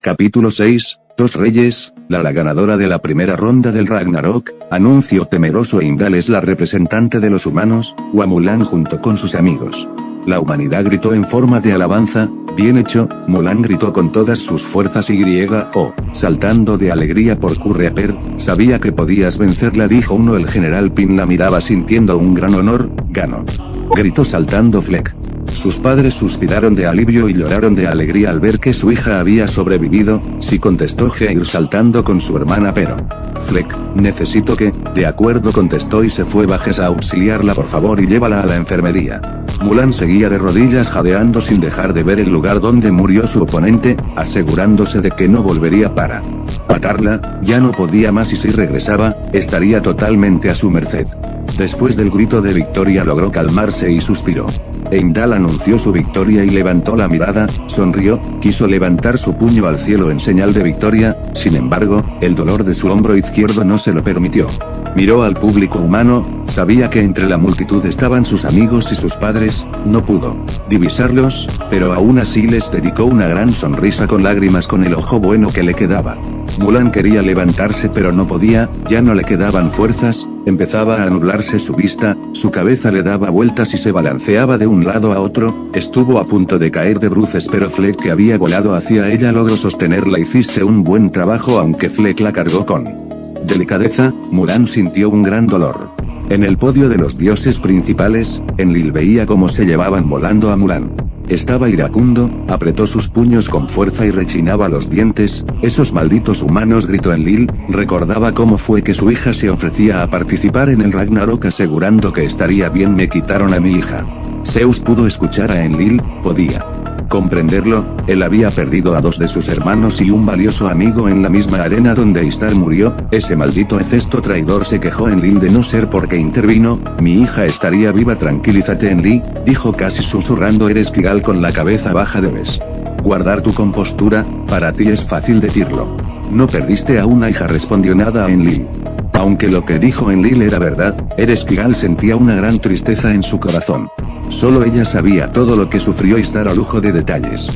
Capítulo 6, Dos Reyes, la ganadora de la primera ronda del Ragnarok, anuncio temeroso. Heimdall es la representante de los humanos, o a Mulan junto con sus amigos. La humanidad gritó en forma de alabanza, bien hecho. Mulan gritó con todas sus fuerzas saltando de alegría por Curreaper, sabía que podías vencerla, dijo uno. El general Pin la miraba sintiendo un gran honor. Ganó. Gritó saltando Fleck. Sus padres suspiraron de alivio y lloraron de alegría al ver que su hija había sobrevivido. Sí, contestó Geir saltando con su hermana, pero Fleck, necesito que, de acuerdo, contestó y se fue. Bajes a auxiliarla por favor y llévala a la enfermería. Mulan seguía de rodillas jadeando sin dejar de ver el lugar donde murió su oponente, asegurándose de que no volvería para matarla. Ya no podía más y si regresaba, estaría totalmente a su merced. Después del grito de victoria logró calmarse y suspiró. Heimdall anunció su victoria y levantó la mirada, sonrió, quiso levantar su puño al cielo en señal de victoria, sin embargo, el dolor de su hombro izquierdo no se lo permitió. Miró al público humano, sabía que entre la multitud estaban sus amigos y sus padres, no pudo divisarlos, pero aún así les dedicó una gran sonrisa con lágrimas con el ojo bueno que le quedaba. Mulan quería levantarse pero no podía, ya no le quedaban fuerzas, empezaba a nublarse su vista, su cabeza le daba vueltas y se balanceaba de un lado a otro, estuvo a punto de caer de bruces pero Fleck, que había volado hacia ella, logró sostenerla. Hiciste un buen trabajo. Aunque Fleck la cargó con delicadeza, Mulan sintió un gran dolor. En el podio de los dioses principales, Enlil veía cómo se llevaban volando a Mulan. Estaba iracundo, apretó sus puños con fuerza y rechinaba los dientes. Esos malditos humanos, gritó Enlil, recordaba cómo fue que su hija se ofrecía a participar en el Ragnarok asegurando que estaría bien. Me quitaron a mi hija. Zeus pudo escuchar a Enlil, podía comprenderlo, él había perdido a dos de sus hermanos y un valioso amigo en la misma arena donde Istar murió. Ese maldito Hefesto traidor, se quejó Enlil, de no ser porque intervino, mi hija estaría viva. Tranquilízate Enlil, dijo casi susurrando. Eres Kigal con la cabeza baja, debes guardar tu compostura, para ti es fácil decirlo. No perdiste a una hija, respondió nada a Enlil. Aunque lo que dijo Enlil era verdad, Ereskkigal sentía una gran tristeza en su corazón. Solo ella sabía todo lo que sufrió Istar a lujo de detalles.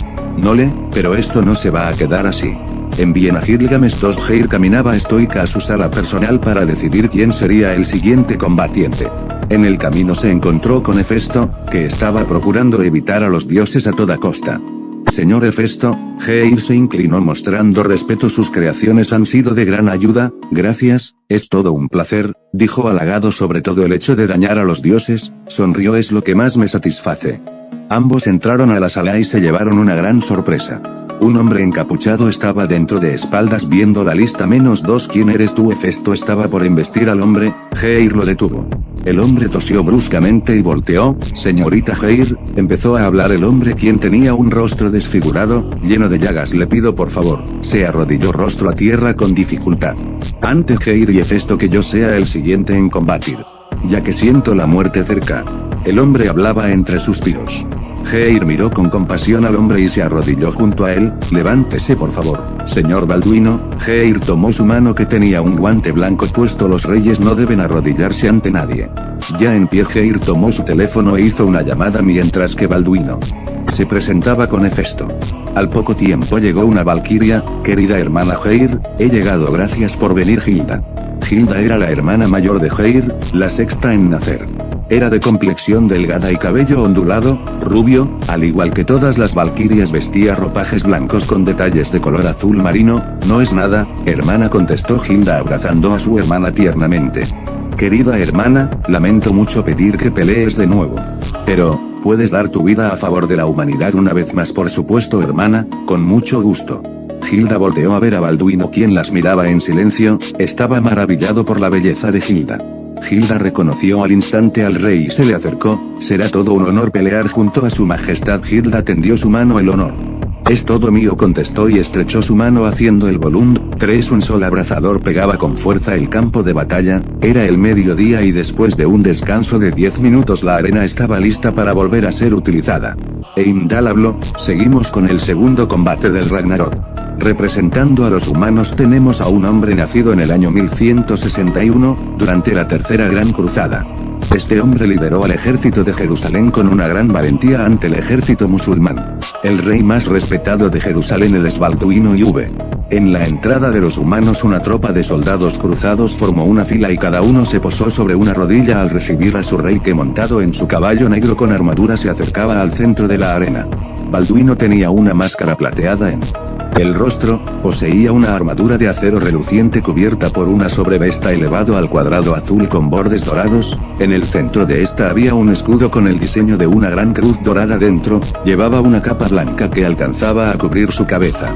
Pero esto no se va a quedar así. Envíen a Gilgamesh. Geir caminaba estoica a su sala personal para decidir quién sería el siguiente combatiente. En el camino se encontró con Hefesto, que estaba procurando evitar a los dioses a toda costa. Señor Hefesto, Geir se inclinó mostrando respeto. Sus creaciones han sido de gran ayuda, gracias, es todo un placer, dijo halagado. Sobre todo el hecho de dañar a los dioses, sonrió, es lo que más me satisface. Ambos entraron a la sala y se llevaron una gran sorpresa. Un hombre encapuchado estaba dentro de espaldas viendo la lista. -2. ¿Quién eres tú? Hefesto estaba por embestir al hombre, Geir lo detuvo. El hombre tosió bruscamente y volteó. Señorita Geir, empezó a hablar el hombre, quien tenía un rostro desfigurado, lleno de llagas. Le pido por favor. Se arrodilló rostro a tierra con dificultad. Ante Geir y Hefesto, que yo sea el siguiente en combatir, ya que siento la muerte cerca. El hombre hablaba entre suspiros. Geir miró con compasión al hombre y se arrodilló junto a él. Levántese por favor, señor Balduino. Geir tomó su mano, que tenía un guante blanco puesto. Los reyes no deben arrodillarse ante nadie. Ya en pie, Geir tomó su teléfono e hizo una llamada mientras que Balduino se presentaba con Hefesto. Al poco tiempo llegó una valquiria. Querida hermana Geir, he llegado, gracias por venir. Hilda. Hilda era la hermana mayor de Geir, la sexta en nacer. Era de complexión delgada y cabello ondulado, rubio, al igual que todas las valquirias. Vestía ropajes blancos con detalles de color azul marino. No es nada, hermana, contestó Hilda abrazando a su hermana tiernamente. Querida hermana, lamento mucho pedir que pelees de nuevo. Pero, ¿puedes dar tu vida a favor de la humanidad una vez más? Por supuesto hermana, con mucho gusto. Hilda volteó a ver a Balduino, quien las miraba en silencio, estaba maravillado por la belleza de Hilda. Hilda reconoció al instante al rey y se le acercó. Será todo un honor pelear junto a su majestad. Hilda tendió su mano. El honor es todo mío, contestó y estrechó su mano haciendo el volumen 3. Un sol abrazador pegaba con fuerza el campo de batalla. Era el mediodía y después de un descanso de 10 minutos la arena estaba lista para volver a ser utilizada. Heimdall habló. Seguimos con el segundo combate del Ragnarok. Representando a los humanos tenemos a un hombre nacido en el año 1161, durante la tercera gran cruzada. Este hombre lideró al ejército de Jerusalén con una gran valentía ante el ejército musulmán. El rey más respetado de Jerusalén es Balduino IV. En la entrada de los humanos una tropa de soldados cruzados formó una fila y cada uno se posó sobre una rodilla al recibir a su rey que montado en su caballo negro con armadura se acercaba al centro de la arena. Balduino tenía una máscara plateada en el rostro, poseía una armadura de acero reluciente cubierta por una sobrevesta elevado al cuadrado azul con bordes dorados, en el centro de esta había un escudo con el diseño de una gran cruz dorada dentro, llevaba una capa blanca que alcanzaba a cubrir su cabeza.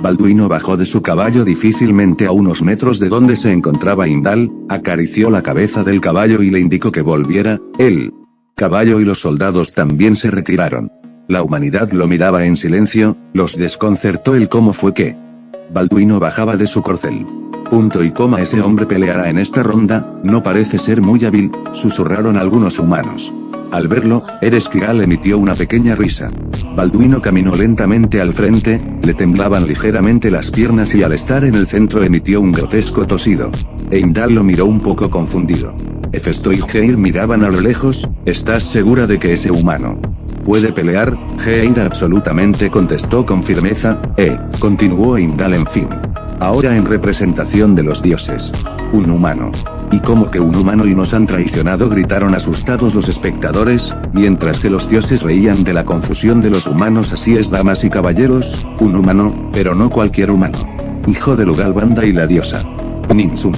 Balduino bajó de su caballo difícilmente a unos metros de donde se encontraba Indal, acarició la cabeza del caballo y le indicó que volviera, el caballo y los soldados también se retiraron. La humanidad lo miraba en silencio, los desconcertó el cómo fue que Balduino bajaba de su corcel. Punto y coma, ese hombre peleará en esta ronda, no parece ser muy hábil, susurraron algunos humanos. Al verlo, Ereshkigal emitió una pequeña risa. Balduino caminó lentamente al frente, le temblaban ligeramente las piernas y al estar en el centro emitió un grotesco tosido. Heimdall lo miró un poco confundido. Hefesto y Geir miraban a lo lejos. ¿Estás segura de que ese humano puede pelear? Geir absolutamente contestó con firmeza. Continuó Heimdall en fin. Ahora en representación de los dioses. Un humano. ¿Y cómo que un humano y nos han traicionado?, gritaron asustados los espectadores, mientras que los dioses reían de la confusión de los humanos. Así es, damas y caballeros, un humano, pero no cualquier humano. Hijo de Lugalbanda y la diosa Ninsum.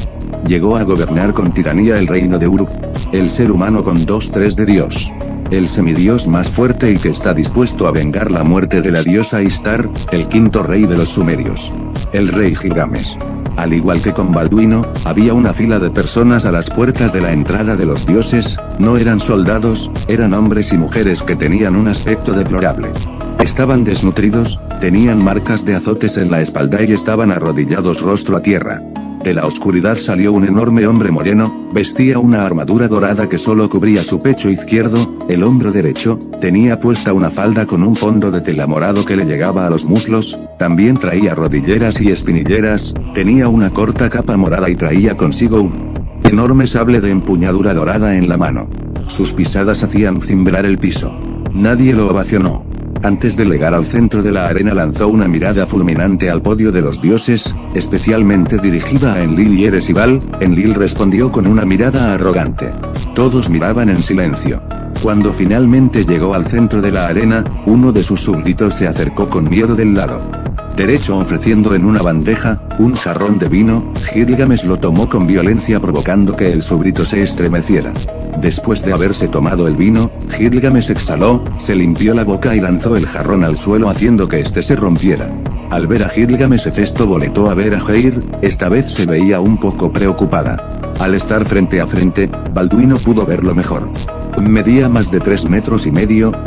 Llegó a gobernar con tiranía el reino de Uruk. El ser humano con 2/3 de Dios. El semidios más fuerte y que está dispuesto a vengar la muerte de la diosa Ishtar, el quinto rey de los sumerios. El rey Gilgamesh. Al igual que con Balduino, había una fila de personas a las puertas de la entrada de los dioses, no eran soldados, eran hombres y mujeres que tenían un aspecto deplorable. Estaban desnutridos, tenían marcas de azotes en la espalda y estaban arrodillados rostro a tierra. De la oscuridad salió un enorme hombre moreno, vestía una armadura dorada que solo cubría su pecho izquierdo, el hombro derecho, tenía puesta una falda con un fondo de tela morado que le llegaba a los muslos, también traía rodilleras y espinilleras, tenía una corta capa morada y traía consigo un enorme sable de empuñadura dorada en la mano. Sus pisadas hacían cimbrar el piso. Nadie lo ovacionó. Antes de llegar al centro de la arena lanzó una mirada fulminante al podio de los dioses, especialmente dirigida a Enlil y Eresibal. Enlil respondió con una mirada arrogante. Todos miraban en silencio. Cuando finalmente llegó al centro de la arena, uno de sus súbditos se acercó con miedo del lado derecho ofreciendo en una bandeja un jarrón de vino. Gilgamesh lo tomó con violencia provocando que el súbdito se estremeciera. Después de haberse tomado el vino, Gilgamesh exhaló, se limpió la boca y lanzó el jarrón al suelo haciendo que este se rompiera. Al ver a Gilgamesh, Hefesto volteó a ver a Geir, esta vez se veía un poco preocupada. Al estar frente a frente, Balduino pudo verlo mejor. Medía más de 3,5 metros,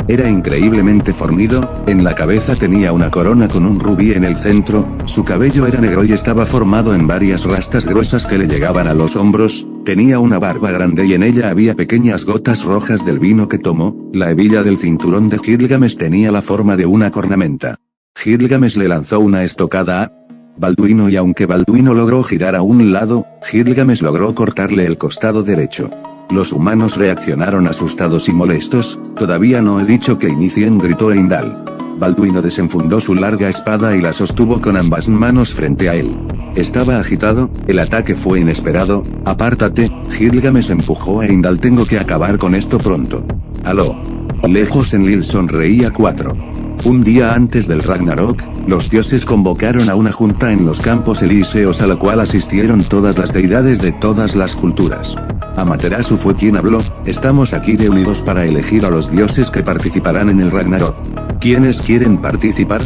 era increíblemente fornido, en la cabeza tenía una corona con un rubí en el centro, su cabello era negro y estaba formado en varias rastas gruesas que le llegaban a los hombros, tenía una barba grande y en ella había pequeñas gotas rojas del vino que tomó. La hebilla del cinturón de Gilgamesh tenía la forma de una cornamenta. Gilgamesh le lanzó una estocada a Balduino y aunque Balduino logró girar a un lado, Gilgamesh logró cortarle el costado derecho. Los humanos reaccionaron asustados y molestos. Todavía no he dicho que inicien, gritó Heimdall. Balduino desenfundó su larga espada y la sostuvo con ambas manos frente a él. Estaba agitado, el ataque fue inesperado. Apártate, Gilgamesh empujó a Heimdall, tengo que acabar con esto pronto. Aló. Lejos Enlil sonreía. 4. Un día antes del Ragnarok, los dioses convocaron a una junta en los campos elíseos a la cual asistieron todas las deidades de todas las culturas. Amaterasu fue quien habló, estamos aquí reunidos para elegir a los dioses que participarán en el Ragnarok. ¿Quiénes quieren participar?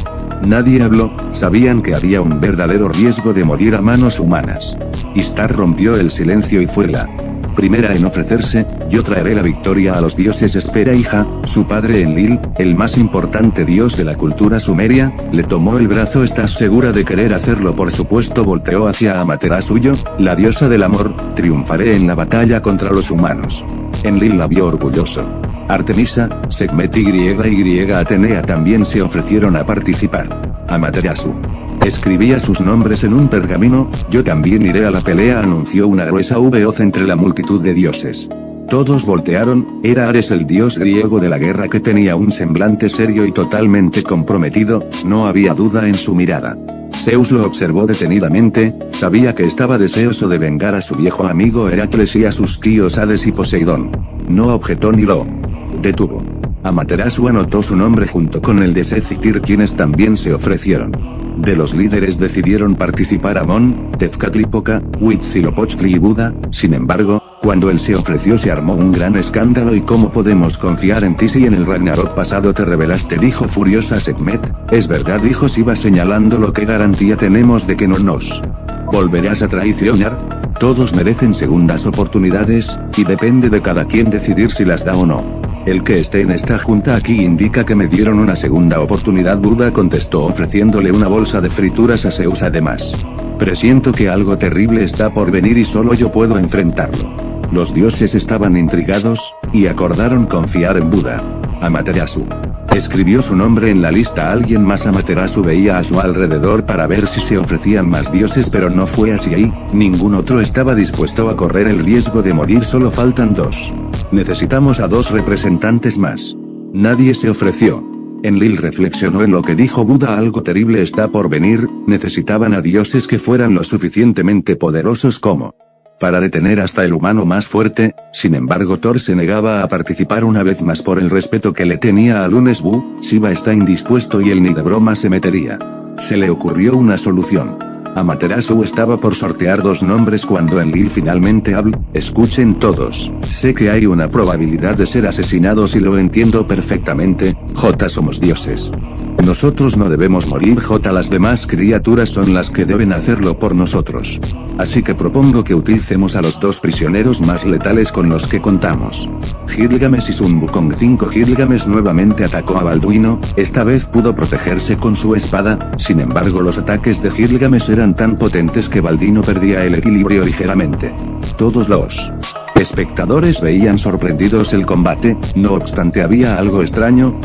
Nadie habló, sabían que había un verdadero riesgo de morir a manos humanas. Ishtar rompió el silencio y fue la primera en ofrecerse, yo traeré la victoria a los dioses. Espera, hija, su padre Enlil, el más importante dios de la cultura sumeria, le tomó el brazo. ¿Estás segura de querer hacerlo? Por supuesto. Volteó hacia Amaterasu, yo, la diosa del amor, triunfaré en la batalla contra los humanos. Enlil la vio orgulloso. Artemisa, Sekhmet y Atenea también se ofrecieron a participar. Amaterasu escribía sus nombres en un pergamino. Yo también iré a la pelea, anunció una gruesa voz entre la multitud de dioses. Todos voltearon, era Ares el dios griego de la guerra que tenía un semblante serio y totalmente comprometido, no había duda en su mirada. Zeus lo observó detenidamente, sabía que estaba deseoso de vengar a su viejo amigo Heracles y a sus tíos Hades y Poseidón. No objetó ni lo detuvo. Amaterasu anotó su nombre junto con el de Seth y Tyr, quienes también se ofrecieron. De los líderes decidieron participar Amón, Tezcatlipoca, Huitzilopochtli y Buda. Sin embargo, cuando él se ofreció se armó un gran escándalo. ¿Y cómo podemos confiar en ti si en el Ragnarok pasado te rebelaste?, dijo furiosa Sekhmet. Es verdad, dijo Shiva señalándolo. ¿Qué garantía tenemos de que no nos volverás a traicionar? Todos merecen segundas oportunidades, y depende de cada quien decidir si las da o no. El que esté en esta junta aquí indica que me dieron una segunda oportunidad, Buda contestó ofreciéndole una bolsa de frituras a Zeus. Además, presiento que algo terrible está por venir y solo yo puedo enfrentarlo. Los dioses estaban intrigados, y acordaron confiar en Buda. Amaterasu escribió su nombre en la lista. Alguien más. Amaterasu veía a su alrededor para ver si se ofrecían más dioses, pero no fue así. Ahí, ningún otro estaba dispuesto a correr el riesgo de morir. Solo faltan dos. Necesitamos a dos representantes más. Nadie se ofreció. Enlil reflexionó en lo que dijo Buda. Algo terrible está por venir. Necesitaban a dioses que fueran lo suficientemente poderosos como para detener hasta el humano más fuerte. Sin embargo, Thor se negaba a participar una vez más por el respeto que le tenía a Lunesbu. Shiva está indispuesto y él ni de broma se metería. Se le ocurrió una solución. Amaterasu estaba por sortear dos nombres cuando Enlil finalmente habló. Escuchen todos, sé que hay una probabilidad de ser asesinados y lo entiendo perfectamente. Somos dioses. Nosotros no debemos morir. Las demás criaturas son las que deben hacerlo por nosotros. Así que propongo que utilicemos a los dos prisioneros más letales con los que contamos. Gilgamesh y Sun Wukong. 5. Gilgamesh nuevamente atacó a Balduino, esta vez pudo protegerse con su espada. Sin embargo, los ataques de Gilgamesh eran tan potentes que Balduino perdía el equilibrio ligeramente. Todos los espectadores veían sorprendidos el combate. No obstante, había algo extraño.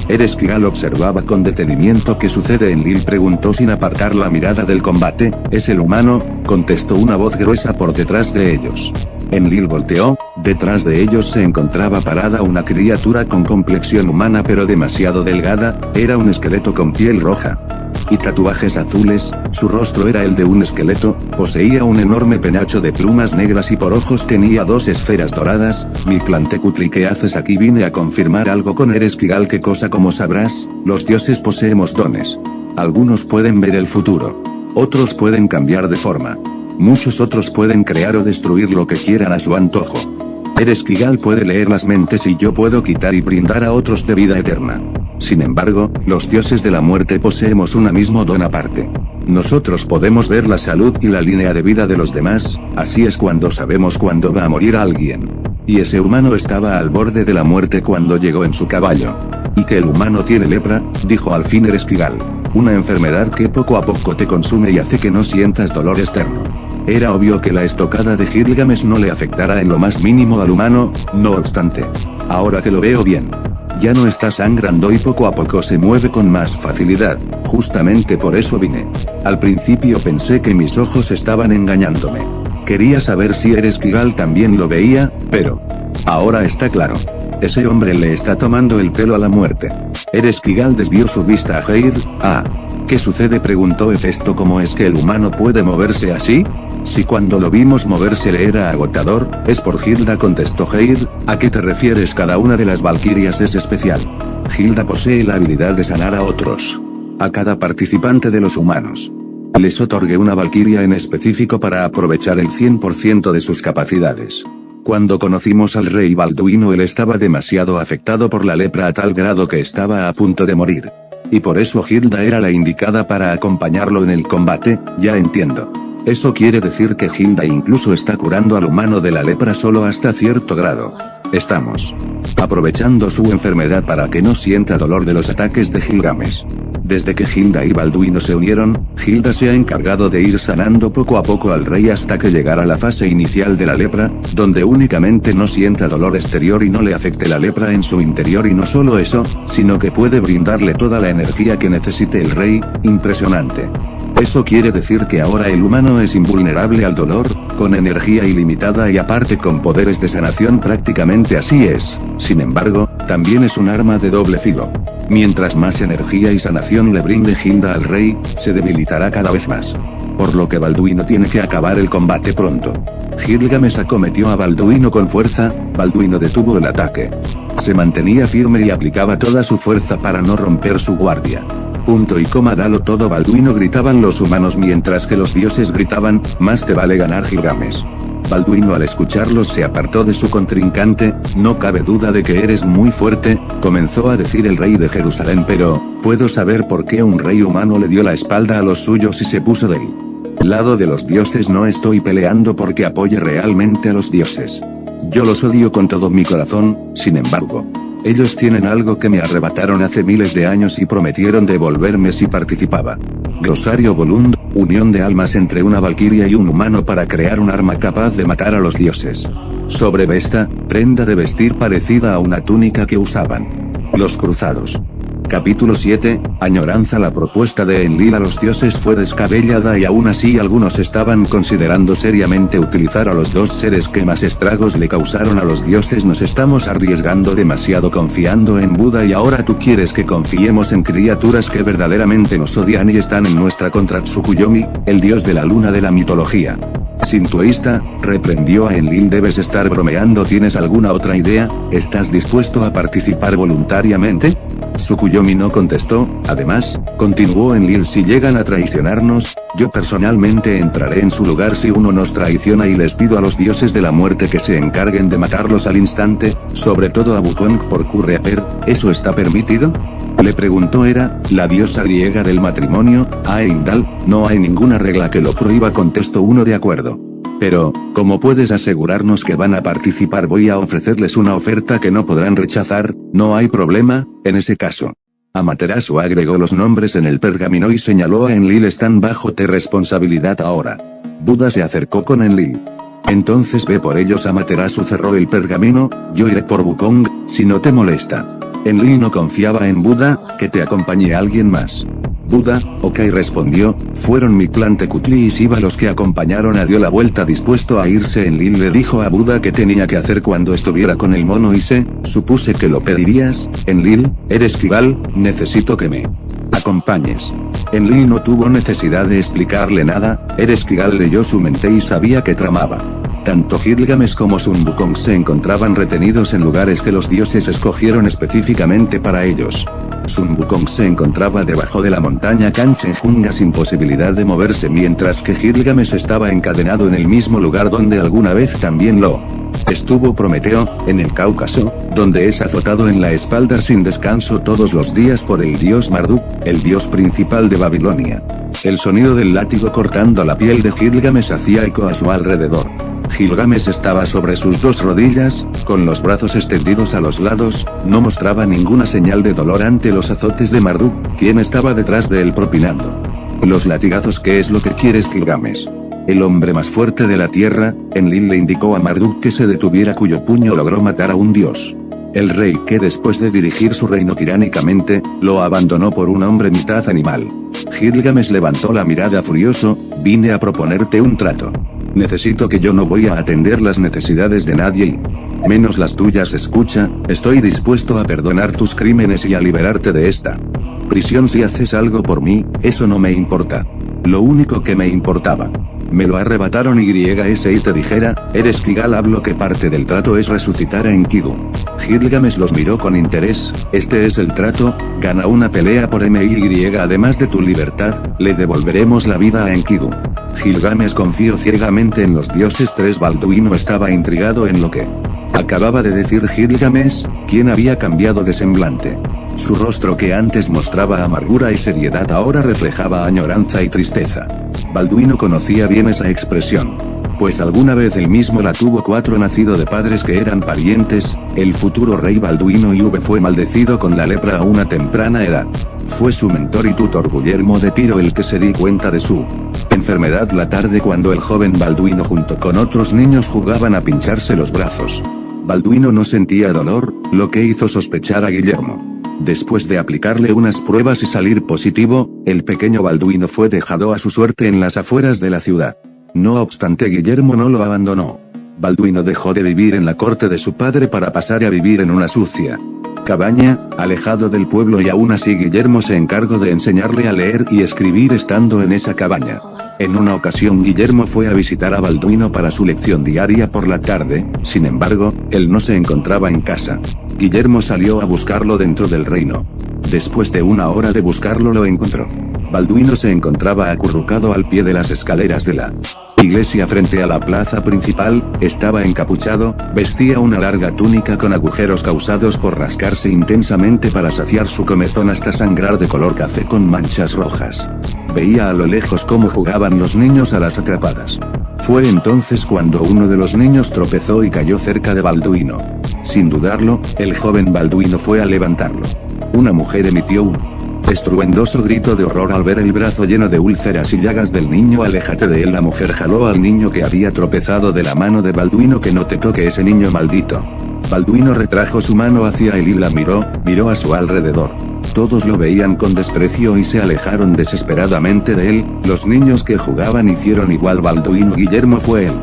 Ereshkigal observaba con detenimiento. ¿Qué sucede? Enlil preguntó sin apartar la mirada del combate. Es el humano, contestó una voz gruesa por detrás de ellos. Enlil volteó, detrás de ellos se encontraba parada una criatura con complexión humana pero demasiado delgada. Era un esqueleto con piel roja y tatuajes azules. Su rostro era el de un esqueleto, poseía un enorme penacho de plumas negras y por ojos tenía dos esferas doradas. Mictlantecutli, ¿qué haces aquí? Vine a confirmar algo con Ereshkigal. ¿Qué cosa? Como sabrás, los dioses poseemos dones. Algunos pueden ver el futuro. Otros pueden cambiar de forma. Muchos otros pueden crear o destruir lo que quieran a su antojo. Ereshkigal puede leer las mentes y yo puedo quitar y brindar a otros de vida eterna. Sin embargo, los dioses de la muerte poseemos un mismo don aparte. Nosotros podemos ver la salud y la línea de vida de los demás, así es cuando sabemos cuándo va a morir alguien. Y ese humano estaba al borde de la muerte cuando llegó en su caballo. ¿Y que el humano tiene lepra?, dijo al fin Ereshkigal. Una enfermedad que poco a poco te consume y hace que no sientas dolor externo. Era obvio que la estocada de Gilgamesh no le afectara en lo más mínimo al humano. No obstante, ahora que lo veo bien, ya no está sangrando y poco a poco se mueve con más facilidad. Justamente por eso vine. Al principio pensé que mis ojos estaban engañándome. Quería saber si Ereshkigal también lo veía, pero ahora está claro. Ese hombre le está tomando el pelo a la muerte. Ereshkigal desvió su vista a Heir. ¿Qué sucede?, preguntó Hefesto. ¿Cómo es que el humano puede moverse así? Si cuando lo vimos moverse le era agotador. Es por Hilda, contestó Heir. ¿A qué te refieres? Cada una de las valquirias es especial. Hilda posee la habilidad de sanar a otros. A cada participante de los humanos les otorgué una valquiria en específico para aprovechar el 100% de sus capacidades. Cuando conocimos al rey Balduino, él estaba demasiado afectado por la lepra a tal grado que estaba a punto de morir. Y por eso Hilda era la indicada para acompañarlo en el combate. Ya entiendo. Eso quiere decir que Hilda incluso está curando al humano de la lepra solo hasta cierto grado. Estamos aprovechando su enfermedad para que no sienta dolor de los ataques de Gilgamesh. Desde que Hilda y Balduino se unieron, Hilda se ha encargado de ir sanando poco a poco al rey hasta que llegara a la fase inicial de la lepra, donde únicamente no sienta dolor exterior y no le afecte la lepra en su interior. Y no solo eso, sino que puede brindarle toda la energía que necesite el rey. Impresionante. Eso quiere decir que ahora el humano es invulnerable al dolor, con energía ilimitada y aparte con poderes de sanación, prácticamente así es. Sin embargo, también es un arma de doble filo. Mientras más energía y sanación le brinde Hilda al rey, se debilitará cada vez más. Por lo que Balduino tiene que acabar el combate pronto. Gilgamesh acometió a Balduino con fuerza. Balduino detuvo el ataque. Se mantenía firme y aplicaba toda su fuerza para no romper su guardia. Punto y coma, dalo todo, Balduino, gritaban los humanos mientras que los dioses gritaban, más te vale ganar, Gilgamesh. Balduino al escucharlos se apartó de su contrincante. No cabe duda de que eres muy fuerte, comenzó a decir el rey de Jerusalén, pero, ¿puedo saber por qué un rey humano le dio la espalda a los suyos y se puso del lado de los dioses? No estoy peleando porque apoye realmente a los dioses. Yo los odio con todo mi corazón, sin embargo. Ellos tienen algo que me arrebataron hace miles de años y prometieron devolverme si participaba. Glosario Volund, unión de almas entre una valquiria y un humano para crear un arma capaz de matar a los dioses. Sobrevesta, prenda de vestir parecida a una túnica que usaban los cruzados. Capítulo 7, añoranza. La propuesta de Enlil a los dioses fue descabellada y aún así algunos estaban considerando seriamente utilizar a los dos seres que más estragos le causaron a los dioses. Nos estamos arriesgando demasiado confiando en Buda y ahora tú quieres que confiemos en criaturas que verdaderamente nos odian y están en nuestra contra. Tsukuyomi, el dios de la luna de la mitología sintoísta, reprendió a Enlil. Debes estar bromeando. ¿Tienes alguna otra idea? ¿Estás dispuesto a participar voluntariamente? Tsukuyomi no contestó. Además, continuó Enlil, si llegan a traicionarnos, yo personalmente entraré en su lugar si uno nos traiciona y les pido a los dioses de la muerte que se encarguen de matarlos al instante, sobre todo a Wukong por Kurreaper. ¿Eso está permitido?, le preguntó Hera, la diosa griega del matrimonio, a Heimdall. No hay ninguna regla que lo prohíba, contestó uno. De acuerdo. Pero, ¿cómo puedes asegurarnos que van a participar? Voy a ofrecerles una oferta que no podrán rechazar. No hay problema, en ese caso. Amaterasu agregó los nombres en el pergamino y señaló a Enlil. Están bajo tu responsabilidad ahora. Buda se acercó con Enlil. Entonces ve por ellos. Amaterasu cerró el pergamino. Yo iré por Wukong, si no te molesta. Enlil no confiaba en Buda. Que te acompañe alguien más. Buda, ok, respondió. Fueron Mictlante, Cutli y Siva los que acompañaron. Dio la vuelta dispuesto a irse. Enlil le dijo a Buda que tenía que hacer cuando estuviera con el mono Ise. Supuse que lo pedirías. Enlil, eres Kival, necesito que me acompañes. Enlil no tuvo necesidad de explicarle nada. Eres Kival leyó su mente y sabía que tramaba. Tanto Gilgamesh como Sun Wukong se encontraban retenidos en lugares que los dioses escogieron específicamente para ellos. Sun Wukong se encontraba debajo de la montaña Kanchenjunga sin posibilidad de moverse, mientras que Gilgamesh estaba encadenado en el mismo lugar donde alguna vez también lo estuvo Prometeo, en el Cáucaso, donde es azotado en la espalda sin descanso todos los días por el dios Marduk, el dios principal de Babilonia. El sonido del látigo cortando la piel de Gilgamesh hacía eco a su alrededor. Gilgamesh estaba sobre sus dos rodillas, con los brazos extendidos a los lados, no mostraba ninguna señal de dolor ante los azotes de Marduk, quien estaba detrás de él propinando los latigazos. ¿Qué es lo que quieres, Gilgamesh? El hombre más fuerte de la tierra, Enlil le indicó a Marduk que se detuviera, cuyo puño logró matar a un dios. El rey, que después de dirigir su reino tiránicamente, lo abandonó por un hombre mitad animal. Gilgamesh levantó la mirada furioso. Vine a proponerte un trato. Necesito que yo no voy a atender las necesidades de nadie y menos las tuyas. Escucha, estoy dispuesto a perdonar tus crímenes y a liberarte de esta prisión si haces algo por mí. Eso no me importa. Lo único que me importaba. Me lo arrebataron. Y te dijera, eres Kigal, hablo que parte del trato es resucitar a Enkidu. Gilgamesh los miró con interés. Este es el trato, gana una pelea por MY. Además de tu libertad, le devolveremos la vida a Enkidu. Gilgamesh confió ciegamente en los dioses. Balduino estaba intrigado en lo que acababa de decir Gilgamesh, quien había cambiado de semblante. Su rostro, que antes mostraba amargura y seriedad, ahora reflejaba añoranza y tristeza. Balduino conocía bien esa expresión, pues alguna vez él mismo la tuvo. Nacido de padres que eran parientes, el futuro rey Balduino IV fue maldecido con la lepra a una temprana edad. Fue su mentor y tutor Guillermo de Tiro el que se dio cuenta de su enfermedad la tarde cuando el joven Balduino junto con otros niños jugaban a pincharse los brazos. Balduino no sentía dolor, lo que hizo sospechar a Guillermo. Después de aplicarle unas pruebas y salir positivo, el pequeño Balduino fue dejado a su suerte en las afueras de la ciudad. No obstante, Guillermo no lo abandonó. Balduino dejó de vivir en la corte de su padre para pasar a vivir en una sucia cabaña, alejado del pueblo, y aún así Guillermo se encargó de enseñarle a leer y escribir estando en esa cabaña. En una ocasión Guillermo fue a visitar a Balduino para su lección diaria por la tarde, sin embargo, él no se encontraba en casa. Guillermo salió a buscarlo dentro del reino. Después de una hora de buscarlo lo encontró. Balduino se encontraba acurrucado al pie de las escaleras de la iglesia frente a la plaza principal, estaba encapuchado, vestía una larga túnica con agujeros causados por rascarse intensamente para saciar su comezón hasta sangrar de color café con manchas rojas. Veía a lo lejos cómo jugaban los niños a las atrapadas. Fue entonces cuando uno de los niños tropezó y cayó cerca de Balduino. Sin dudarlo, el joven Balduino fue a levantarlo. Una mujer emitió un estruendoso grito de horror al ver el brazo lleno de úlceras y llagas del niño. Aléjate de él. La mujer jaló al niño que había tropezado de la mano de Balduino. Que no te toque ese niño, maldito. Balduino retrajo su mano hacia él y la miró a su alrededor. Todos lo veían con desprecio y se alejaron desesperadamente de él. Los niños que jugaban hicieron igual. Balduino Guillermo fue el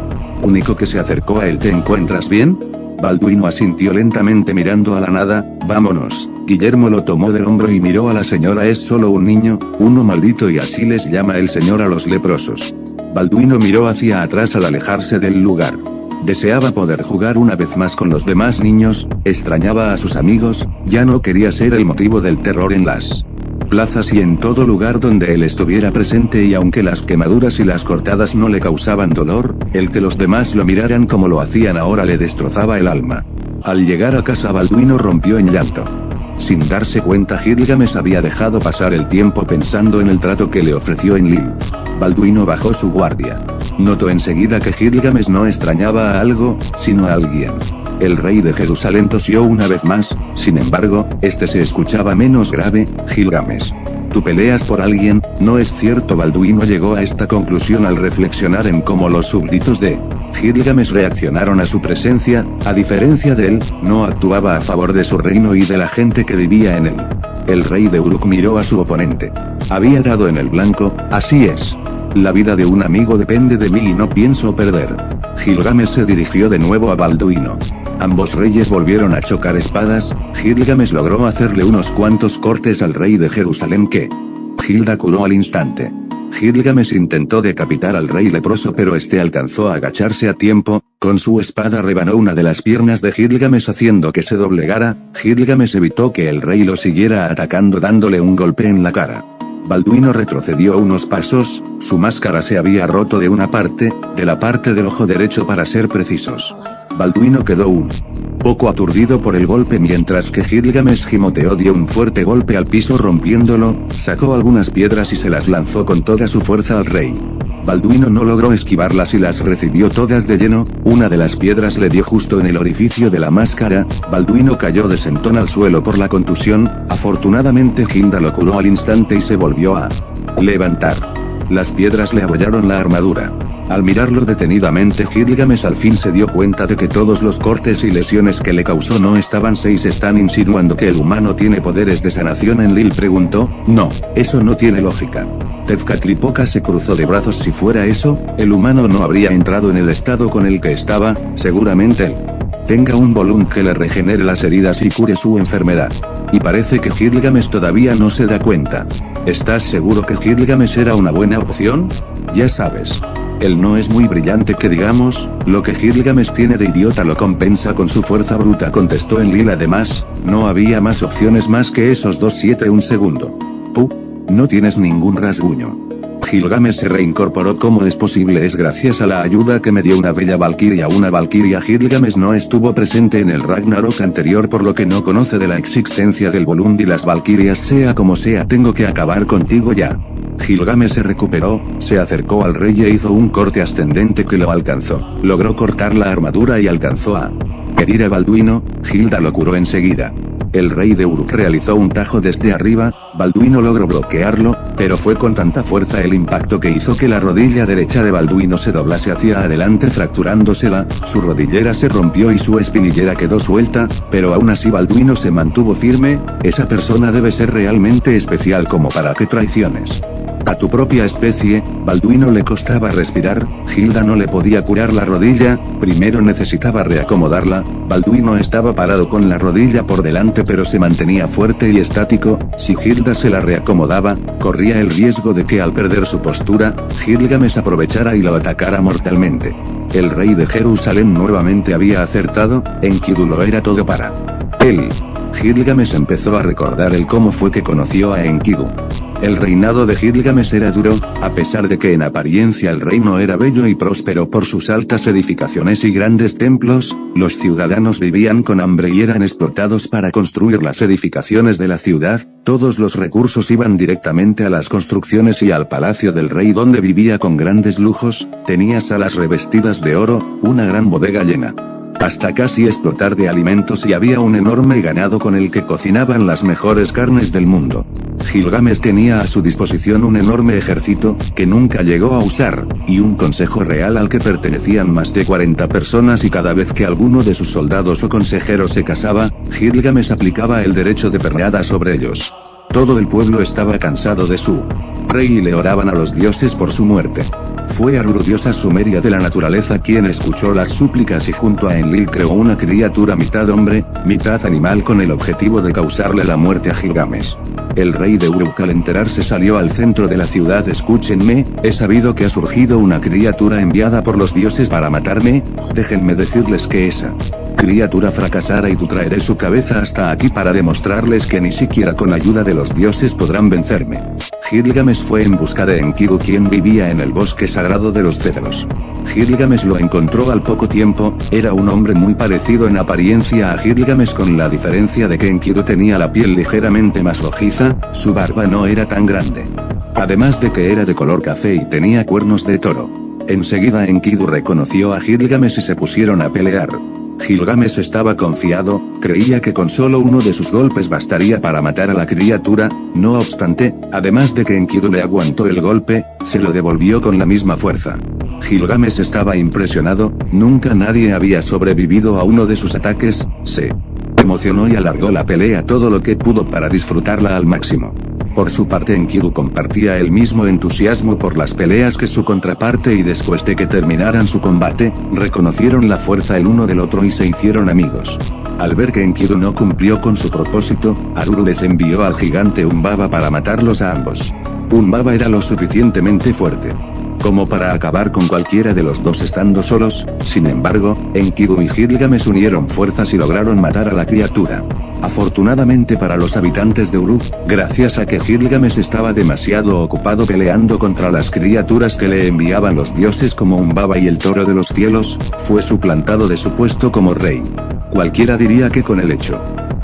único que se acercó a él. ¿Te encuentras bien? Balduino asintió lentamente mirando a la nada. Vámonos. Guillermo lo tomó del hombro y miró a la señora. Es solo un niño, uno maldito, y así les llama el señor a los leprosos. Balduino miró hacia atrás al alejarse del lugar. Deseaba poder jugar una vez más con los demás niños, extrañaba a sus amigos, ya no quería ser el motivo del terror en las plazas y en todo lugar donde él estuviera presente, y aunque las quemaduras y las cortadas no le causaban dolor, el que los demás lo miraran como lo hacían ahora le destrozaba el alma. Al llegar a casa Balduino rompió en llanto. Sin darse cuenta, Gilgamesh había dejado pasar el tiempo pensando en el trato que le ofreció Enlil. Balduino bajó su guardia. Notó enseguida que Gilgamesh no extrañaba a algo, sino a alguien. El rey de Jerusalén tosió una vez más, sin embargo, este se escuchaba menos grave. Gilgamesh, tú peleas por alguien, ¿no es cierto? Balduino llegó a esta conclusión al reflexionar en cómo los súbditos de Gilgamesh reaccionaron a su presencia. A diferencia de él, no actuaba a favor de su reino y de la gente que vivía en él. El rey de Uruk miró a su oponente. Había dado en el blanco. Así es. La vida de un amigo depende de mí y no pienso perder. Gilgamesh se dirigió de nuevo a Balduino. Ambos reyes volvieron a chocar espadas. Gilgamesh logró hacerle unos cuantos cortes al rey de Jerusalén que Gilda curó al instante. Gilgamesh intentó decapitar al rey leproso, pero este alcanzó a agacharse a tiempo. Con su espada rebanó una de las piernas de Gilgamesh haciendo que se doblegara. Gilgamesh evitó que el rey lo siguiera atacando dándole un golpe en la cara. Balduino retrocedió unos pasos, su máscara se había roto de una parte, de la parte del ojo derecho para ser precisos. Balduino quedó un poco aturdido por el golpe mientras que Gilgamesh gimoteó, dio un fuerte golpe al piso rompiéndolo, sacó algunas piedras y se las lanzó con toda su fuerza al rey. Balduino no logró esquivarlas y las recibió todas de lleno. Una de las piedras le dio justo en el orificio de la máscara. Balduino cayó de sentón al suelo por la contusión. Afortunadamente Gilda lo curó al instante y se volvió a levantar. Las piedras le abollaron la armadura. Al mirarlo detenidamente, Gilgamesh al fin se dio cuenta de que todos los cortes y lesiones que le causó no estaban. ¿Se están insinuando que el humano tiene poderes de sanación? Enlil preguntó. No, eso no tiene lógica. Tezcatlipoca se cruzó de brazos. Si fuera eso, el humano no habría entrado en el estado con el que estaba. Seguramente él tenga un volumen que le regenere las heridas y cure su enfermedad. Y parece que Gilgamesh todavía no se da cuenta. ¿Estás seguro que Gilgamesh era una buena opción? Ya sabes. Él no es muy brillante que digamos, lo que Gilgamesh tiene de idiota lo compensa con su fuerza bruta, contestó Enlil. Además, no había más opciones más que esos dos. Un segundo. No tienes ningún rasguño. Gilgamesh se reincorporó. ¿Cómo es posible? Es gracias a la ayuda que me dio una bella valquiria. Una valquiria. Gilgamesh no estuvo presente en el Ragnarok anterior, por lo que no conoce de la existencia del Volund y las valquirias. Sea como sea, tengo que acabar contigo ya. Gilgamesh se recuperó, se acercó al rey e hizo un corte ascendente que lo alcanzó. Logró cortar la armadura y alcanzó a herir a Balduino. Gilda lo curó enseguida. El rey de Uruk realizó un tajo desde arriba, Balduino logró bloquearlo, pero fue con tanta fuerza el impacto que hizo que la rodilla derecha de Balduino se doblase hacia adelante fracturándosela, su rodillera se rompió y su espinillera quedó suelta, pero aún así Balduino se mantuvo firme. Esa persona debe ser realmente especial como para que traiciones a tu propia especie. Balduino le costaba respirar, Hilda no le podía curar la rodilla, primero necesitaba reacomodarla. Balduino estaba parado con la rodilla por delante pero se mantenía fuerte y estático. Si Hilda se la reacomodaba, corría el riesgo de que al perder su postura, Gilgamesh aprovechara y lo atacara mortalmente. El rey de Jerusalén nuevamente había acertado, Enkidu lo era todo para él. Gilgamesh empezó a recordar el cómo fue que conoció a Enkidu. El reinado de Gilgamesh era duro, a pesar de que en apariencia el reino era bello y próspero por sus altas edificaciones y grandes templos, los ciudadanos vivían con hambre y eran explotados para construir las edificaciones de la ciudad. Todos los recursos iban directamente a las construcciones y al palacio del rey donde vivía con grandes lujos, tenía salas revestidas de oro, una gran bodega llena hasta casi explotar de alimentos y había un enorme ganado con el que cocinaban las mejores carnes del mundo. Gilgamesh tenía a su disposición un enorme ejército, que nunca llegó a usar, y un consejo real al que pertenecían más de 40 personas y cada vez que alguno de sus soldados o consejeros se casaba, Gilgamesh aplicaba el derecho de pernada sobre ellos. Todo el pueblo estaba cansado de su rey y le oraban a los dioses por su muerte. Fue Aruru, diosa sumeria de la naturaleza, quien escuchó las súplicas y junto a Enlil creó una criatura mitad hombre, mitad animal con el objetivo de causarle la muerte a Gilgamesh. El rey de Uruk al enterarse salió al centro de la ciudad. Escúchenme, he sabido que ha surgido una criatura enviada por los dioses para matarme, déjenme decirles que esa criatura fracasará y tú traeré su cabeza hasta aquí para demostrarles que ni siquiera con ayuda de los dioses podrán vencerme. Gilgamesh fue en busca de Enkidu, quien vivía en el bosque sagrado de los cedros. Gilgamesh lo encontró al poco tiempo, era un hombre muy parecido en apariencia a Gilgamesh con la diferencia de que Enkidu tenía la piel ligeramente más rojiza, su barba no era tan grande. Además de que era de color café y tenía cuernos de toro. Enseguida Enkidu reconoció a Gilgamesh y se pusieron a pelear. Gilgamesh estaba confiado, creía que con solo uno de sus golpes bastaría para matar a la criatura, no obstante, además de que Enkidu le aguantó el golpe, se lo devolvió con la misma fuerza. Gilgamesh estaba impresionado, nunca nadie había sobrevivido a uno de sus ataques, se emocionó y alargó la pelea todo lo que pudo para disfrutarla al máximo. Por su parte Enkidu compartía el mismo entusiasmo por las peleas que su contraparte y después de que terminaran su combate, reconocieron la fuerza el uno del otro y se hicieron amigos. Al ver que Enkidu no cumplió con su propósito, Aruru les envió al gigante Humbaba para matarlos a ambos. Humbaba era lo suficientemente fuerte como para acabar con cualquiera de los dos estando solos. Sin embargo, Enkidu y Gilgamesh unieron fuerzas y lograron matar a la criatura. Afortunadamente para los habitantes de Uruk, gracias a que Gilgamesh estaba demasiado ocupado peleando contra las criaturas que le enviaban los dioses como Humbaba y el toro de los cielos, fue suplantado de su puesto como rey. Cualquiera diría que con el hecho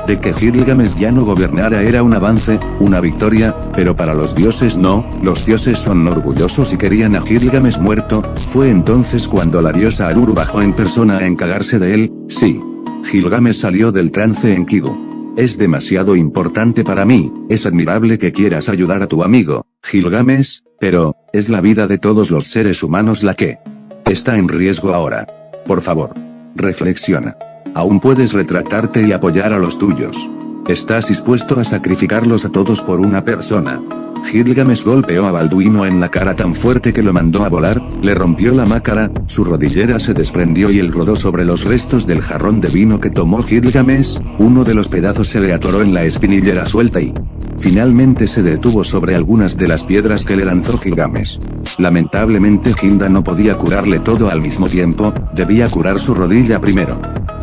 de que Gilgamesh ya no gobernara era un avance, una victoria, pero para los dioses no, los dioses son orgullosos y querían a Gilgamesh muerto. Fue entonces cuando la diosa Aruru bajó en persona a encargarse de él. Sí. Gilgamesh salió del trance. Enkidu, es demasiado importante para mí, es admirable que quieras ayudar a tu amigo, Gilgamesh, pero, es la vida de todos los seres humanos la que está en riesgo ahora. Por favor, reflexiona. Aún puedes retractarte y apoyar a los tuyos. ¿Estás dispuesto a sacrificarlos a todos por una persona? Gilgamesh golpeó a Balduino en la cara tan fuerte que lo mandó a volar, le rompió la máscara, su rodillera se desprendió y él rodó sobre los restos del jarrón de vino que tomó Gilgamesh, uno de los pedazos se le atoró en la espinillera suelta y finalmente se detuvo sobre algunas de las piedras que le lanzó Gilgamesh. Lamentablemente Hilda no podía curarle todo al mismo tiempo, debía curar su rodilla primero.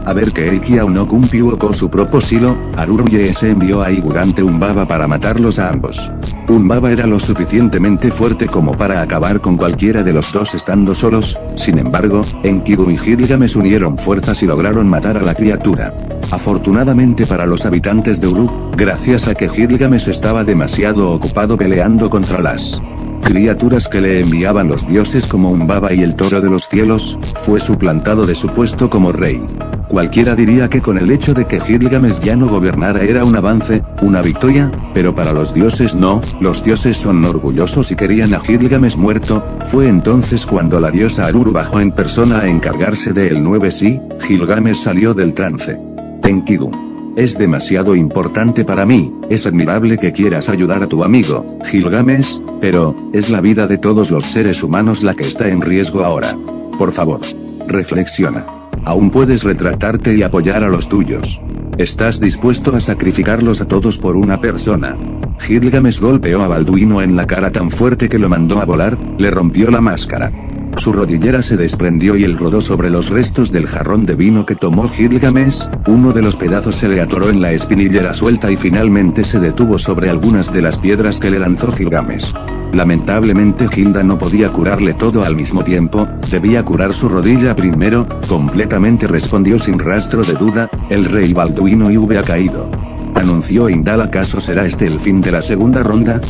A ver que Eiki aún no cumplió con su propósito, Aruru se envió a Igurante Humbaba para matarlos a ambos. Humbaba era lo suficientemente fuerte como para acabar con cualquiera de los dos estando solos, sin embargo, Enkidu y Gilgamesh unieron fuerzas y lograron matar a la criatura. Afortunadamente para los habitantes de Uruk, gracias a que Gilgamesh estaba demasiado ocupado peleando contra las criaturas que le enviaban los dioses como Humbaba y el toro de los cielos, fue suplantado de su puesto como rey. Cualquiera diría que con el hecho de que Gilgamesh ya no gobernara era un avance, una victoria, pero para los dioses no, los dioses son orgullosos y querían a Gilgamesh muerto. Fue entonces cuando la diosa Aruru bajó en persona a encargarse de él. 9 Sí, Gilgamesh salió del trance. Enkidu. Es demasiado importante para mí, es admirable que quieras ayudar a tu amigo, Gilgamesh, pero, es la vida de todos los seres humanos la que está en riesgo ahora. Por favor. Reflexiona. Aún puedes retratarte y apoyar a los tuyos. ¿Estás dispuesto a sacrificarlos a todos por una persona? Gilgamesh golpeó a Balduino en la cara tan fuerte que lo mandó a volar, le rompió la máscara. Su rodillera se desprendió y él rodó sobre los restos del jarrón de vino que tomó Gilgamesh, uno de los pedazos se le atoró en la espinillera suelta y finalmente se detuvo sobre algunas de las piedras que le lanzó Gilgamesh. Lamentablemente Gilda no podía curarle todo al mismo tiempo, debía curar su rodilla primero, completamente respondió sin rastro de duda, el rey Balduino ha caído. Anunció Indal. ¿Acaso será este el fin de la segunda ronda?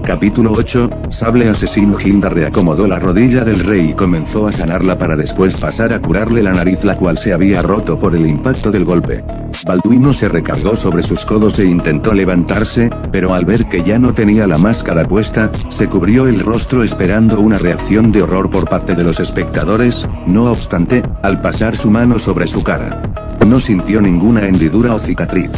Capítulo 8, Sable asesino. Gilda reacomodó la rodilla del rey y comenzó a sanarla para después pasar a curarle la nariz, la cual se había roto por el impacto del golpe. Balduino se recargó sobre sus codos e intentó levantarse, pero al ver que ya no tenía la máscara puesta, se cubrió el rostro esperando una reacción de horror por parte de los espectadores. No obstante, al pasar su mano sobre su cara, no sintió ninguna hendidura o cicatriz.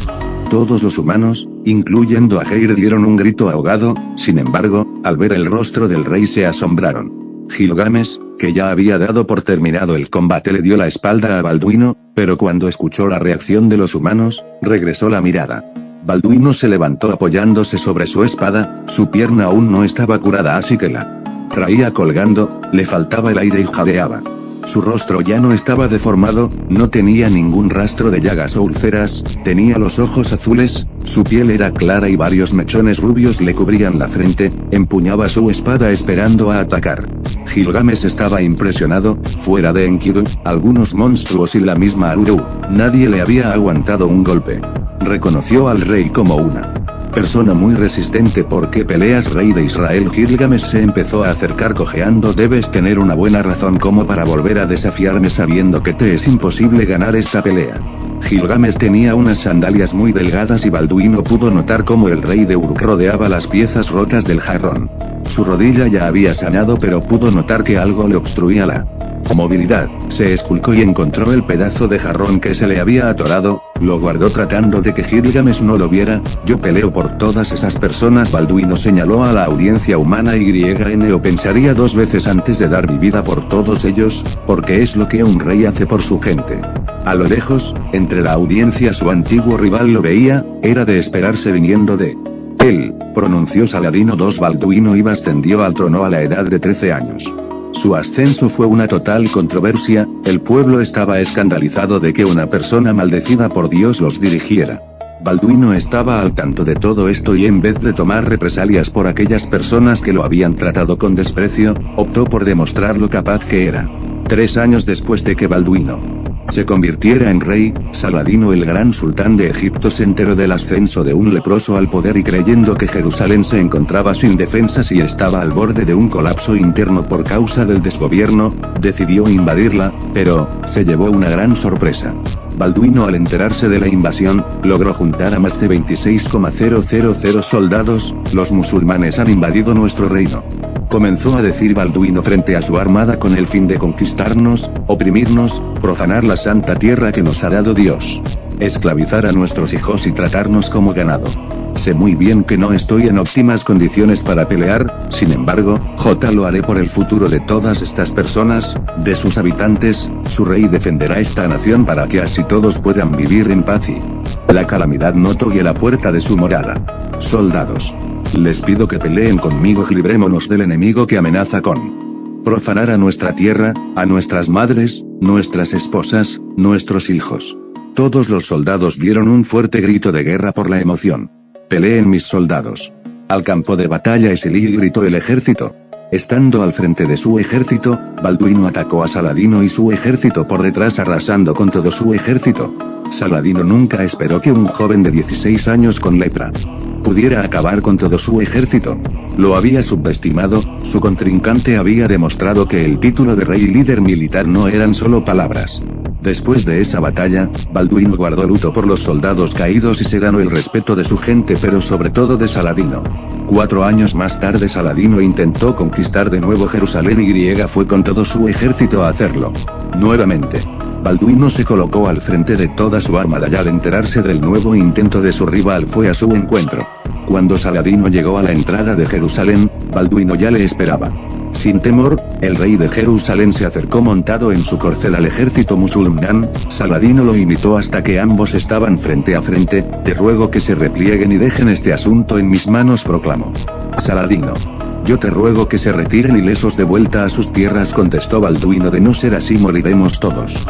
Todos los humanos, incluyendo a Heir, dieron un grito ahogado. Sin embargo, al ver el rostro del rey se asombraron. Gilgamesh, que ya había dado por terminado el combate, le dio la espalda a Balduino, pero cuando escuchó la reacción de los humanos, regresó la mirada. Balduino se levantó apoyándose sobre su espada, su pierna aún no estaba curada, así que la traía colgando, le faltaba el aire y jadeaba. Su rostro ya no estaba deformado, no tenía ningún rastro de llagas o úlceras, tenía los ojos azules, su piel era clara y varios mechones rubios le cubrían la frente, empuñaba su espada esperando a atacar. Gilgamesh estaba impresionado, fuera de Enkidu, algunos monstruos y la misma Aruru, nadie le había aguantado un golpe. Reconoció al rey como una persona muy resistente. ¿Por qué peleas, rey de Israel? Gilgamesh se empezó a acercar cojeando. Debes tener una buena razón como para volver a desafiarme sabiendo que te es imposible ganar esta pelea. Gilgamesh tenía unas sandalias muy delgadas y Balduino pudo notar cómo el rey de Uruk rodeaba las piezas rotas del jarrón. Su rodilla ya había sanado, pero pudo notar que algo le obstruía la movilidad. Se esculcó y encontró el pedazo de jarrón que se le había atorado, lo guardó tratando de que Gilgamesh no lo viera. Yo peleo por todas esas personas. Balduino señaló a la audiencia humana o pensaría dos veces antes de dar mi vida por todos ellos, porque es lo que un rey hace por su gente. A lo lejos, entre la audiencia su antiguo rival lo veía, era de esperarse viniendo de él, pronunció Saladino II. Balduino ascendió al trono a la edad de 13 años. Su ascenso fue una total controversia, el pueblo estaba escandalizado de que una persona maldecida por Dios los dirigiera. Balduino estaba al tanto de todo esto y en vez de tomar represalias por aquellas personas que lo habían tratado con desprecio, optó por demostrar lo capaz que era. 3 años después de que Balduino se convirtiera en rey, Saladino, el gran sultán de Egipto, se enteró del ascenso de un leproso al poder y creyendo que Jerusalén se encontraba sin defensas y estaba al borde de un colapso interno por causa del desgobierno, decidió invadirla, pero se llevó una gran sorpresa. Balduino, al enterarse de la invasión, logró juntar a más de 26,000 soldados. Los musulmanes han invadido nuestro reino, comenzó a decir Balduino frente a su armada, con el fin de conquistarnos, oprimirnos, profanar la santa tierra que nos ha dado Dios, esclavizar a nuestros hijos y tratarnos como ganado. Sé muy bien que no estoy en óptimas condiciones para pelear, sin embargo, lo haré por el futuro de todas estas personas, de sus habitantes. Su rey defenderá esta nación para que así todos puedan vivir en paz y la calamidad no toque la puerta de su morada. Soldados, les pido que peleen conmigo, librémonos del enemigo que amenaza con profanar a nuestra tierra, a nuestras madres, nuestras esposas, nuestros hijos. Todos los soldados dieron un fuerte grito de guerra por la emoción. Peleen mis soldados. Al campo de batalla Esili, gritó el ejército. Estando al frente de su ejército, Balduino atacó a Saladino y su ejército por detrás, arrasando con todo su ejército. Saladino nunca esperó que un joven de 16 años con lepra pudiera acabar con todo su ejército. Lo había subestimado, su contrincante había demostrado que el título de rey y líder militar no eran solo palabras. Después de esa batalla, Balduino guardó luto por los soldados caídos y se ganó el respeto de su gente, pero sobre todo de Saladino. 4 años más tarde Saladino intentó conquistar de nuevo Jerusalén y fue con todo su ejército a hacerlo. Nuevamente, Balduino se colocó al frente de toda su armada y al enterarse del nuevo intento de su rival fue a su encuentro. Cuando Saladino llegó a la entrada de Jerusalén, Balduino ya le esperaba. Sin temor, el rey de Jerusalén se acercó montado en su corcel al ejército musulmán. Saladino lo imitó hasta que ambos estaban frente a frente. Te ruego que se replieguen y dejen este asunto en mis manos, proclamó Saladino. Yo te ruego que se retiren ilesos de vuelta a sus tierras, contestó Balduino, de no ser así moriremos todos.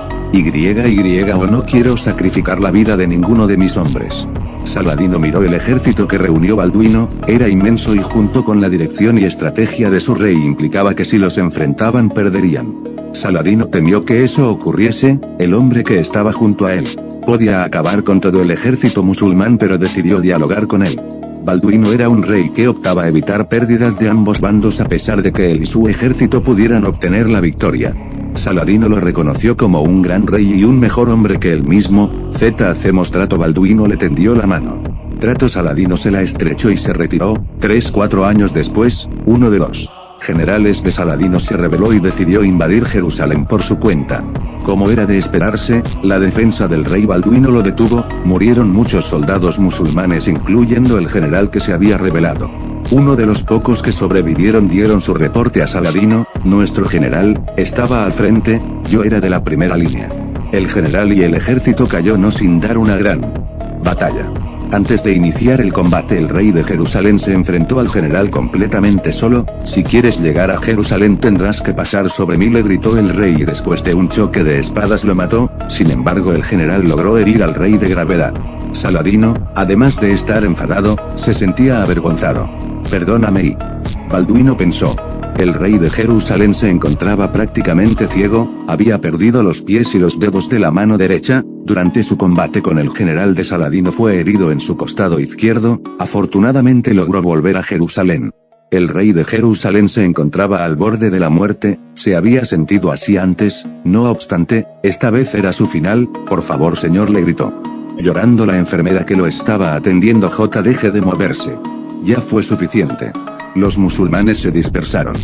O no quiero sacrificar la vida de ninguno de mis hombres. Saladino miró el ejército que reunió Balduino, era inmenso y junto con la dirección y estrategia de su rey implicaba que si los enfrentaban perderían. Saladino temió que eso ocurriese, el hombre que estaba junto a él podía acabar con todo el ejército musulmán, pero decidió dialogar con él. Balduino era un rey que optaba a evitar pérdidas de ambos bandos a pesar de que él y su ejército pudieran obtener la victoria. Saladino lo reconoció como un gran rey y un mejor hombre que él mismo. Hacemos trato. Balduino le tendió la mano. Trato. Saladino se la estrechó y se retiró. 3-4 años después, uno de los generales de Saladino se rebeló y decidió invadir Jerusalén por su cuenta. Como era de esperarse, la defensa del rey Balduino lo detuvo. Murieron muchos soldados musulmanes, incluyendo el general que se había rebelado. Uno de los pocos que sobrevivieron dieron su reporte a Saladino: nuestro general estaba al frente, yo era de la primera línea. El general y el ejército cayó no sin dar una gran batalla. Antes de iniciar el combate, el rey de Jerusalén se enfrentó al general completamente solo. Si quieres llegar a Jerusalén tendrás que pasar sobre mí, le gritó el rey, y después de un choque de espadas lo mató. Sin embargo, el general logró herir al rey de gravedad. Saladino, además de estar enfadado, se sentía avergonzado. Perdóname. Balduino pensó. El rey de Jerusalén se encontraba prácticamente ciego, había perdido los pies y los dedos de la mano derecha. Durante su combate con el general de Saladino fue herido en su costado izquierdo. Afortunadamente logró volver a Jerusalén. El rey de Jerusalén se encontraba al borde de la muerte, se había sentido así antes, no obstante, esta vez era su final. Por favor, señor, le gritó. Llorando la enfermera que lo estaba atendiendo, deje de moverse. Ya fue suficiente. Los musulmanes se dispersaron.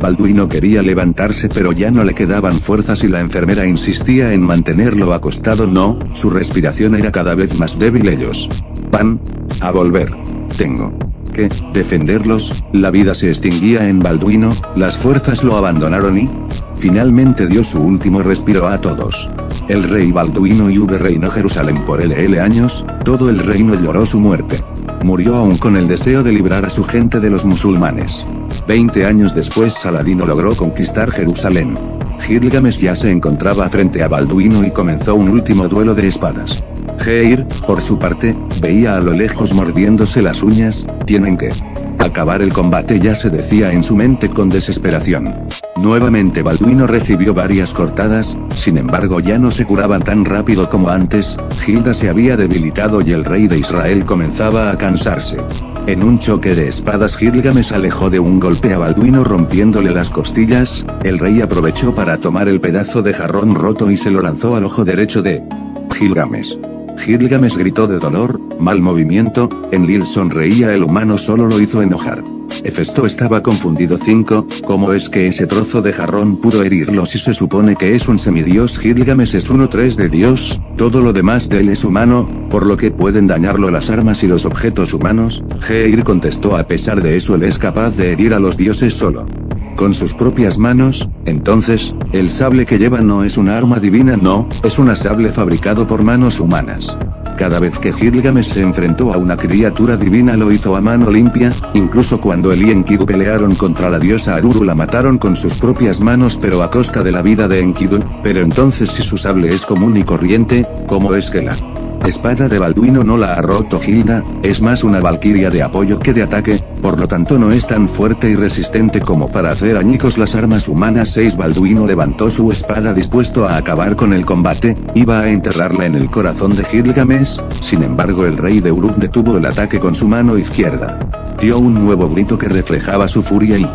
Balduino quería levantarse pero ya no le quedaban fuerzas y la enfermera insistía en mantenerlo acostado. No, su respiración era cada vez más débil. Ellos van a volver. Tengo que defenderlos. La vida se extinguía en Balduino, las fuerzas lo abandonaron y finalmente dio su último respiro a todos. El rey Balduino reinó Jerusalén por años, todo el reino lloró su muerte. Murió aún con el deseo de librar a su gente de los musulmanes. 20 años después Saladino logró conquistar Jerusalén. Gilgamesh ya se encontraba frente a Balduino y comenzó un último duelo de espadas. Geir, por su parte, veía a lo lejos mordiéndose las uñas. Tienen que acabar el combate, ya se decía en su mente con desesperación. Nuevamente Balduino recibió varias cortadas, sin embargo ya no se curaban tan rápido como antes. Gilda se había debilitado y el rey de Israel comenzaba a cansarse. En un choque de espadas Gilgamesh alejó de un golpe a Balduino rompiéndole las costillas. El rey aprovechó para tomar el pedazo de jarrón roto y se lo lanzó al ojo derecho de Gilgamesh. Gilgamesh gritó de dolor. Mal movimiento. Enlil sonreía, el humano solo lo hizo enojar. Hefesto estaba confundido. 5. ¿Cómo es que ese trozo de jarrón pudo herirlo si se supone que es un semidios? Gilgamesh es 1/3 de Dios, todo lo demás de él es humano, por lo que pueden dañarlo las armas y los objetos humanos. Geir contestó: a pesar de eso él es capaz de herir a los dioses solo con sus propias manos. Entonces, el sable que lleva no es una arma divina, no, es un sable fabricado por manos humanas. Cada vez que Gilgamesh se enfrentó a una criatura divina lo hizo a mano limpia, incluso cuando él y Enkidu pelearon contra la diosa Aruru la mataron con sus propias manos pero a costa de la vida de Enkidu. Pero entonces si su sable es común y corriente, ¿cómo es que la espada de Balduino no la ha roto Gilda? Es más una valquiria de apoyo que de ataque, por lo tanto no es tan fuerte y resistente como para hacer añicos las armas humanas. 6. Balduino levantó su espada dispuesto a acabar con el combate, iba a enterrarla en el corazón de Gilgamesh. Sin embargo el rey de Uruk detuvo el ataque con su mano izquierda. Dio un nuevo grito que reflejaba su furia y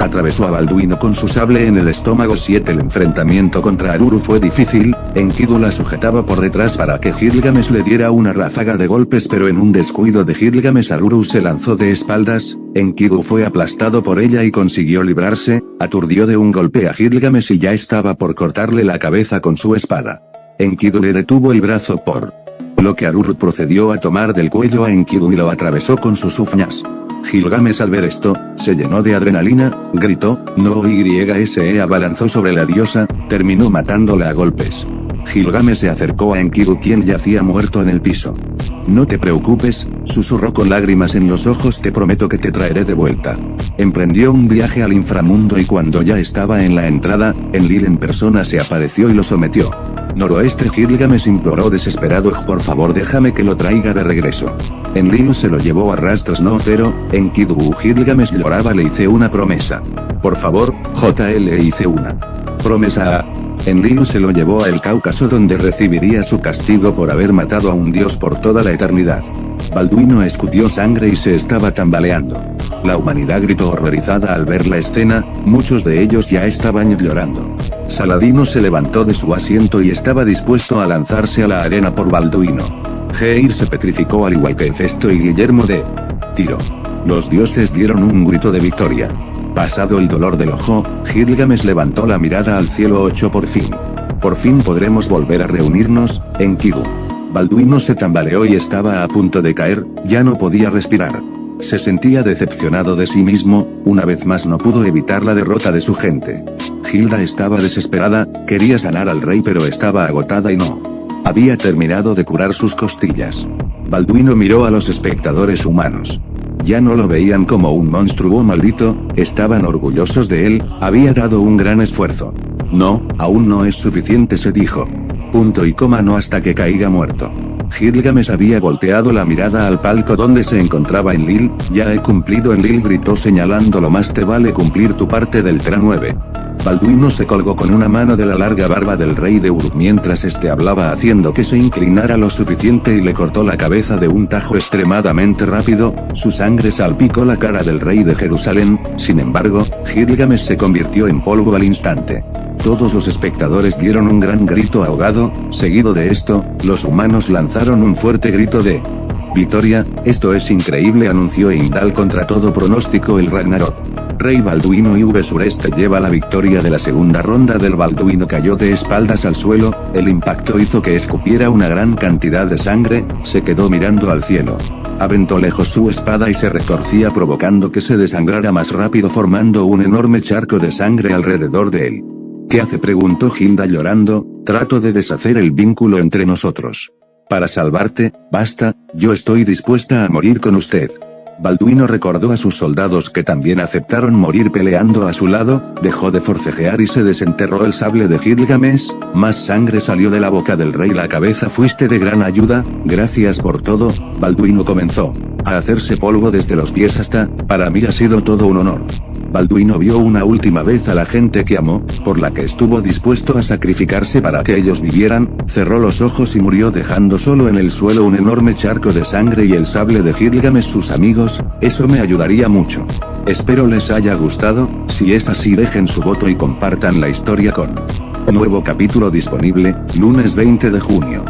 Atravesó a Balduino con su sable en el estómago. 7. El enfrentamiento contra Aruru fue difícil. Enkidu la sujetaba por detrás para que Gilgamesh le diera una ráfaga de golpes, pero en un descuido de Gilgamesh Aruru se lanzó de espaldas. Enkidu fue aplastado por ella y consiguió librarse. Aturdió de un golpe a Gilgamesh y ya estaba por cortarle la cabeza con su espada. Enkidu le detuvo el brazo por lo que Aruru procedió a tomar del cuello a Enkidu y lo atravesó con sus uñas. Gilgamesh al ver esto, se llenó de adrenalina, gritó, "No", y abalanzó sobre la diosa, terminó matándola a golpes. Gilgamesh se acercó a Enkidu, quien yacía muerto en el piso. "No te preocupes", susurró con lágrimas en los ojos, "te prometo que te traeré de vuelta". Emprendió un viaje al inframundo y cuando ya estaba en la entrada, Enlil en persona se apareció y lo sometió. Noroeste. Gilgamesh imploró desesperado, "Por favor déjame que lo traiga de regreso". Enlil se lo llevó a rastras. "No, Zero, Enkidu". Gilgamesh lloraba. "Le hice una promesa. Por favor, le hice una promesa". Enlil se lo llevó a el Cáucaso, donde recibiría su castigo por haber matado a un dios por toda la eternidad. Balduino escupió sangre y se estaba tambaleando. La humanidad gritó horrorizada al ver la escena, muchos de ellos ya estaban llorando. Saladino se levantó de su asiento y estaba dispuesto a lanzarse a la arena por Balduino. Geir se petrificó al igual que Hefesto y Guillermo de Tiro. Los dioses dieron un grito de victoria. Pasado el dolor del ojo, Gilgamesh levantó la mirada al cielo. 8. Por fin podremos volver a reunirnos, Enkidu. Balduino se tambaleó y estaba a punto de caer, ya no podía respirar. Se sentía decepcionado de sí mismo, una vez más no pudo evitar la derrota de su gente. Hilda estaba desesperada, quería sanar al rey pero estaba agotada y no había terminado de curar sus costillas. Balduino miró a los espectadores humanos. Ya no lo veían como un monstruo maldito, estaban orgullosos de él, había dado un gran esfuerzo. "No, aún no es suficiente", se dijo. Punto y coma, no hasta que caiga muerto. Gilgamesh había volteado la mirada al palco donde se encontraba Enlil. "Ya he cumplido", Enlil gritó señalándolo. "Más te vale cumplir tu parte del Tra 9. Balduino se colgó con una mano de la larga barba del rey de Uruk mientras este hablaba, haciendo que se inclinara lo suficiente y le cortó la cabeza de un tajo extremadamente rápido. Su sangre salpicó la cara del rey de Jerusalén. Sin embargo, Gilgamesh se convirtió en polvo al instante. Todos los espectadores dieron un gran grito ahogado. Seguido de esto, los humanos lanzaron un fuerte grito de victoria. "Esto es increíble", anunció Heimdall contra todo pronóstico. El Ragnarok. Rey Balduino y Sureste lleva la victoria de la segunda ronda del Balduino cayó de espaldas al suelo, el impacto hizo que escupiera una gran cantidad de sangre, se quedó mirando al cielo. Aventó lejos su espada y se retorcía provocando que se desangrara más rápido formando un enorme charco de sangre alrededor de él. ¿Qué hace?, preguntó Hilda llorando. "Trato de deshacer el vínculo entre nosotros. Para salvarte, basta, yo estoy dispuesta a morir con usted". Balduino recordó a sus soldados que también aceptaron morir peleando a su lado, dejó de forcejear y se desenterró el sable de Gilgamesh. Más sangre salió de la boca del rey. "La cabeza, fuiste de gran ayuda, gracias por todo". Balduino comenzó a hacerse polvo desde los pies hasta, "Para mí ha sido todo un honor". Balduino vio una última vez a la gente que amó, por la que estuvo dispuesto a sacrificarse para que ellos vivieran, cerró los ojos y murió dejando solo en el suelo un enorme charco de sangre y el sable de Gilgamesh. Sus amigos, eso me ayudaría mucho. Espero les haya gustado, si es así dejen su voto y compartan la historia con nuevo capítulo disponible, lunes 20 de junio.